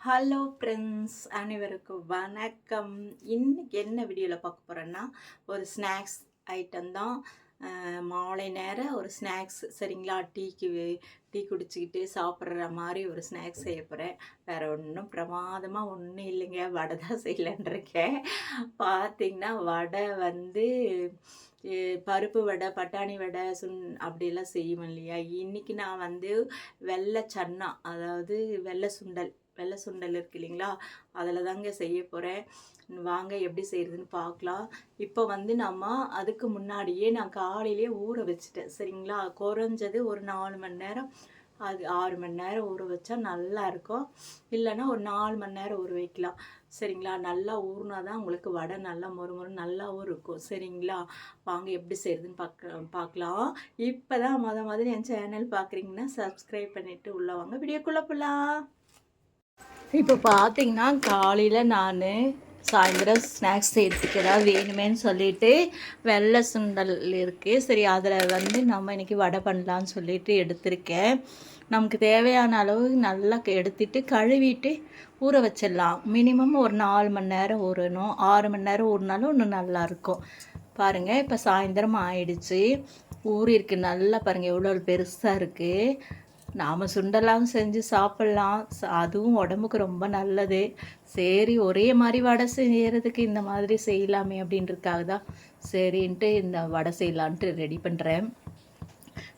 Hello friends, அனைவருக்கும் வணக்கம். இன்னைக்கு என்ன வீடியோவில் பார்க்க போகிறேன்னா, ஒரு ஸ்நாக்ஸ் ஐட்டம் தான். மாலை நேரம் ஒரு ஸ்நாக்ஸ் சரிங்களா. டீ குடிச்சிக்கிட்டு சாப்பிட்ற மாதிரி ஒரு ஸ்நாக்ஸ் செய்ய போகிறேன். வேறு ஒன்றும் பிரமாதமாக ஒன்றும் இல்லைங்க, வடை தான் செய்யலான் இருக்கேன். பார்த்திங்கன்னா வடை வந்து பருப்பு வடை, பட்டாணி வடை, அப்படியெல்லாம் செய்வோம் இல்லையா. இன்றைக்கி நான் வந்து வெள்ளை சன்னா, அதாவது வெள்ளை சுண்டல் இருக்கு இல்லைங்களா, அதில் தாங்க செய்ய போகிறேன். வாங்க எப்படி செய்கிறதுன்னு பார்க்கலாம். இப்போ வந்து அதுக்கு முன்னாடியே நான் காலையிலேயே ஊற வச்சுட்டேன் சரிங்களா. குறைஞ்சது ஒரு 4 மணி நேரம், அது 6 மணி நேரம் ஊற வச்சா நல்லா இருக்கும். இல்லைன்னா ஒரு 4 மணி நேரம் ஊற வைக்கலாம் சரிங்களா. நல்லா ஊறினா தான் உங்களுக்கு வடை நல்லா மொறு நல்லாவும் இருக்கும் சரிங்களா. வாங்க எப்படி செய்கிறதுன்னு பார்க்கலாம். இப்போ தான் முதல்ல என் சேனல் பார்க்குறீங்கன்னா சப்ஸ்கிரைப் பண்ணிவிட்டு உள்ளே வாங்க, வீடியோக்குள்ளே போகலாம். இப்போ பார்த்தீங்கன்னா காலையில் நான் சாயந்தரம் ஸ்நாக்ஸ் செய்கிறதுக்கு ஏதாவது வேணுமேன்னு சொல்லிட்டு வெள்ளை சுண்டல் இருக்குது. சரி, அதில் வந்து நம்ம இன்றைக்கி வடை பண்ணலான்னு சொல்லிட்டு எடுத்திருக்கேன். நமக்கு தேவையான அளவு நல்லா எடுத்துட்டு கழுவிட்டு ஊற வச்சிடலாம். மினிமம் ஒரு 4 மணி நேரம் ஊறணும். 6 மணி நேரம் ஊறினாலும் இன்னும் நல்லாயிருக்கும். பாருங்கள், இப்போ சாயந்தரம் ஆயிடுச்சு. ஊறிருக்கு நல்லா. பாருங்கள் எவ்வளோ பெருசாக இருக்குது. நாம் சுண்டலாம் செஞ்சு சாப்பிட்லாம், அதுவும் உடம்புக்கு ரொம்ப நல்லது. சரி, ஒரே மாதிரி வடை செய்கிறதுக்கு இந்த மாதிரி செய்யலாமே அப்படின்றதுக்காக தான் சரின்ட்டு இந்த வடை செய்யலான்ட்டு ரெடி பண்ணுறேன்.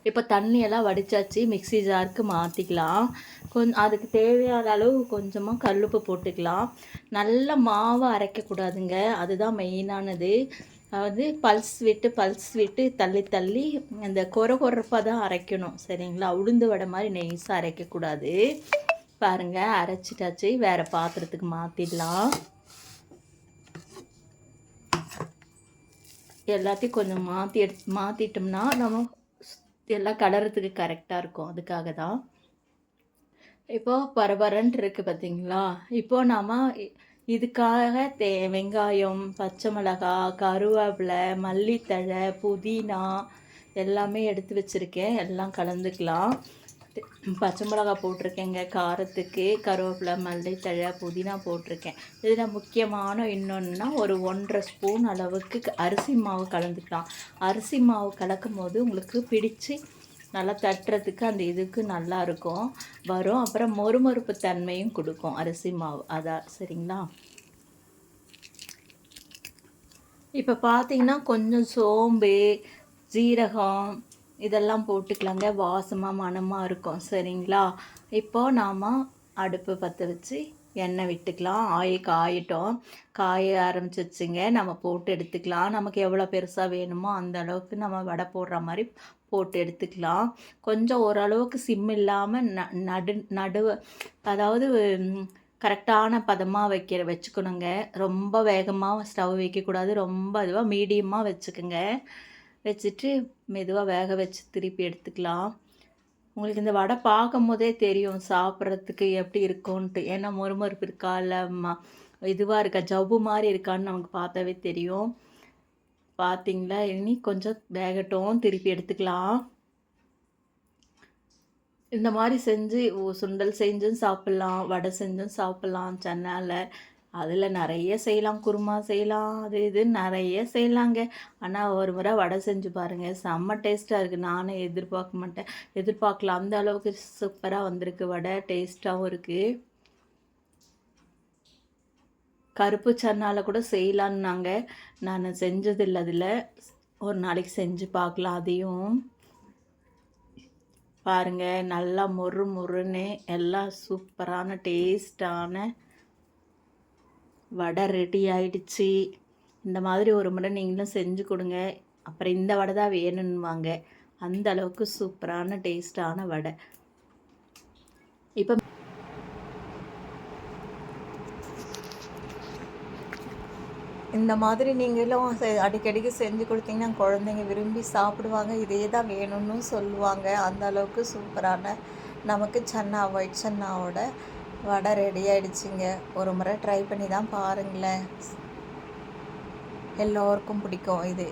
இப்போ தண்ணியெல்லாம் வடித்தாச்சு, மிக்ஸி ஜாருக்கு மாற்றிக்கலாம். அதுக்கு தேவையான அளவு கொஞ்சமாக கல்லுப்பு போட்டுக்கலாம். நல்ல மாவை அரைக்கக்கூடாதுங்க, அதுதான் மெயினானது. அதாவது பல்ஸ் விட்டு தள்ளி இந்த கொரப்பாக தான் அரைக்கணும் சரிங்களா. உளுந்து வடை மாதிரி நெய்ஸாக அரைக்கக்கூடாது. பாருங்கள், அரைச்சிட்டாச்சு. வேறு பாத்திரத்துக்கு மாற்றிடலாம். எல்லாத்தையும் கொஞ்சம் மாற்றிட்டோம்னா நம்ம எல்லாம் கலரத்துக்கு கரெக்டாக இருக்கும். அதுக்காக தான். இப்போது பரபரன்ட்டு இருக்குது பார்த்தீங்களா. இப்போது நாம் இதுக்காக வெங்காயம், பச்சை மிளகாய், கருவேப்பிலை, மல்லித்தழை, புதினா எல்லாமே எடுத்து வச்சுருக்கேன். எல்லாம் கலந்துக்கலாம். பச்சை மிளகாய் போட்டிருக்கேங்க காரத்துக்கு, கருவேப்பிலை, மல்லித்தழை, புதினா போட்டிருக்கேன். இதில் முக்கியமான இன்னொன்றுனா ஒரு 1.5 ஸ்பூன் அளவுக்கு அரிசி மாவு கலந்துக்கலாம். அரிசி மாவு கலக்கும் போது உங்களுக்கு பிடிச்சி நல்லா தட்டுறதுக்கு அந்த இதுக்கு நல்லா இருக்கும் வரும். அப்புறம் மொறுமொறுப்பு தன்மையும் கொடுக்கும் அரிசி மாவு, அதான் சரிங்களா. இப்போ பார்த்தீங்கன்னா கொஞ்சம் சோம்பு, ஜீரகம் இதெல்லாம் போட்டுக்கலாங்க, வாசமாக மணமாக இருக்கும் சரிங்களா. இப்போது நாம் அடுப்பு பற்ற வச்சு எண்ணெய் விட்டுக்கலாம். காயட்டும். காய ஆரம்பிச்சிச்சுங்க. நம்ம போட்டு எடுத்துக்கலாம். நமக்கு எவ்வளோ பெருசாக வேணுமோ அந்த அளவுக்கு நம்ம வடை போடுற மாதிரி போட்டு எடுத்துக்கலாம். கொஞ்சம் ஓரளவுக்கு சிம் இல்லாமல் நடுவு, அதாவது கரெக்டான பதமாக வச்சுக்கணுங்க. ரொம்ப வேகமாக ஸ்டவ் வைக்கக்கூடாது, ரொம்ப இதுவாக மீடியமாக வச்சுக்கோங்க. வச்சுட்டு மெதுவாக வேக வச்சு திருப்பி எடுத்துக்கலாம். உங்களுக்கு இந்த வடை பார்க்கும் போதே தெரியும் சாப்பிட்றதுக்கு எப்படி இருக்கும்ன்ட்டு. ஏன்னா மொறுமொறுப்பு இருக்கா இல்லை இதுவாக இருக்கா, ஜவ்வு மாதிரி இருக்கான்னு நமக்கு பார்த்தாவே தெரியும். பார்த்தீங்களா, இனி கொஞ்சம் வேகட்டும், திருப்பி எடுத்துக்கலாம். இந்த மாதிரி செஞ்சு சுண்டல் செஞ்சும் சாப்பிட்லாம், வடை செஞ்சும் சாப்பிட்லாம் சென்னையில். அதில் நிறைய செய்யலாம், குருமா செய்யலாம், அது இது நிறைய செய்யலாங்க. ஆனால் ஒரு முறை வடை செஞ்சு பாருங்கள், செம்ம டேஸ்ட்டாக இருக்குது. நானே எதிர்பார்க்கலாம், அந்த அளவுக்கு சூப்பராக வந்திருக்கு வடை, டேஸ்ட்டாகவும் இருக்குது. கருப்பு சன்னால் கூட செய்யலான்னாங்க, நான் செஞ்சதில்லை. அதில் ஒரு நாளைக்கு செஞ்சு பார்க்கலாம். அதையும் பாருங்கள், நல்லா மொறுன்னு எல்லாம் சூப்பரான டேஸ்டான வடை ரெடி ஆயிடுச்சு. இந்த மாதிரி ஒரு முறை நீங்களும் செஞ்சு கொடுங்க. அப்புறம் இந்த வடை தான் வேணும்னுவாங்க, அந்த அளவுக்கு சூப்பரான டேஸ்டான வடை. இப்போ இந்த மாதிரி நீங்களும் அடிக்கடிக்கு செஞ்சு கொடுத்தீங்கன்னா குழந்தைங்க விரும்பி சாப்பிடுவாங்க. இதே தான் வேணும்னு சொல்லுவாங்க. அந்த அளவுக்கு சூப்பரான நமக்கு ஒயிட் சன்னாவோட வடை ரெடி ஆகிடுச்சிங்க. ஒரு முறை ட்ரை பண்ணி தான் பாருங்களேன், எல்லோருக்கும் பிடிக்கும் இது.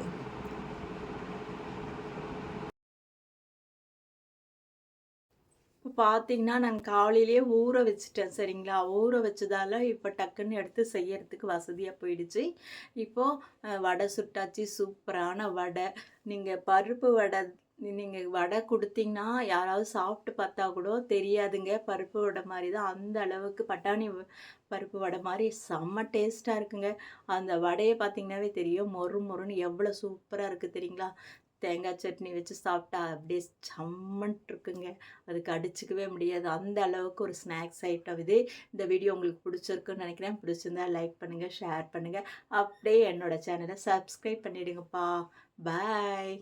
இப்போ பார்த்தீங்கன்னா, நான் காலையிலேயே ஊற வச்சுட்டேன் சரிங்களா? ஊற வச்சதால இப்போ டக்குன்னு எடுத்து செய்யறதுக்கு வசதியா போயிடுச்சு. இப்போ வடை சுட்டாச்சு. சூப்பரான வடை. நீங்க பருப்பு வடை நீங்க வடை குடுத்தீங்கன்னா, யாராவது சாப்பிட்டு பார்த்தா கூட தெரியாதுங்க. பருப்பு வடை மாரி தான். அந்த அளவுக்கு பட்டாணி பருப்பு வடை மாரி செம்ம டேஸ்ட்டா இருக்குங்க. அந்த வடைய பார்த்தீங்கன்னாவே தெரியும். மொறு மொறுன்னு எவ்வளோ சூப்பரா இருக்கு தெரியுங்களா? தேங்காய் சட்னி வச்சு சாப்பிட்டா அப்படியே சம்மன்ட்டு இருக்குங்க. அதுக்கு அடிச்சுக்கவே முடியாது. அந்த அளவுக்கு ஒரு ஸ்நாக்ஸ் ஐட்டம் இது. இந்த வீடியோ உங்களுக்கு பிடிச்சிருக்குன்னு நினைக்கிறேன். பிடிச்சிருந்தா லைக் பண்ணுங்க, ஷேர் பண்ணுங்க. அப்படியே என்னோட சேனலை சப்ஸ்கிரைப் பண்ணிடுங்கப்பா. பாய்.